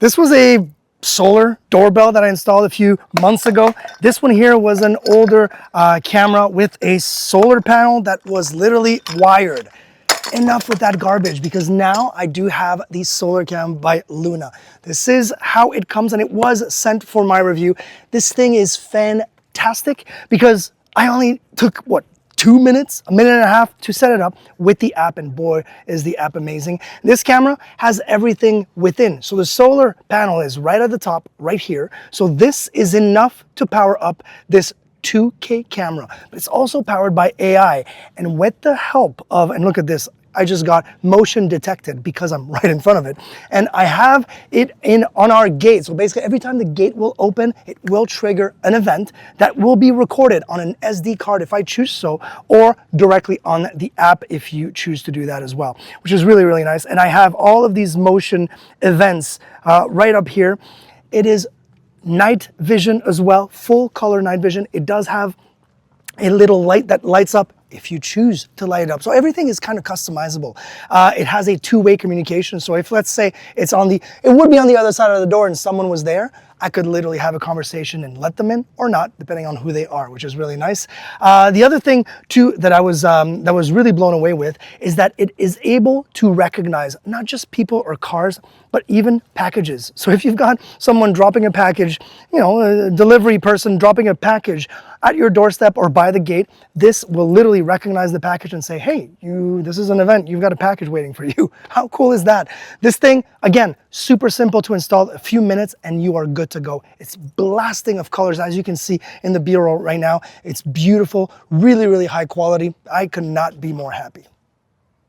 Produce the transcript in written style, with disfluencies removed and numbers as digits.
This was a solar doorbell that I installed a few months ago. This one here was an older camera with a solar panel that was literally wired. Enough with that garbage, because now I do have the solar cam by Luna. This is how it comes, and it was sent for my review. This thing is fantastic because I only took, what, 2 minutes, a minute and a half to set it up with the app, and boy, is the app amazing. This camera has everything within. So the solar panel is right at the top, right here. So this is enough to power up this 2K camera, but it's also powered by AI. And with the help of, and look at this, I just got motion detected because I'm right in front of it. And I have it on our gate. So basically every time the gate will open, it will trigger an event that will be recorded on an SD card if I choose so, or directly on the app if you choose to do that as well, which is really, really nice. And I have all of these motion events right up here. It is night vision as well, full color night vision. It does have a little light that lights up if you choose to light it up. So everything is kind of customizable. It has a two-way communication. So if, let's say, it would be on the other side of the door and someone was there, I could literally have a conversation and let them in or not, depending on who they are, which is really nice. The other thing too that I was really blown away with is that it is able to recognize not just people or cars, but even packages. So if you've got someone dropping a package, you know, a delivery person dropping a package at your doorstep or by the gate, this will literally recognize the package and say, hey, this is an event, you've got a package waiting for you. How cool is that? This thing, again, super simple to install, a few minutes and you are good to go. It's blasting of colors, as you can see in the B-roll right now. It's beautiful, really, really high quality. I could not be more happy.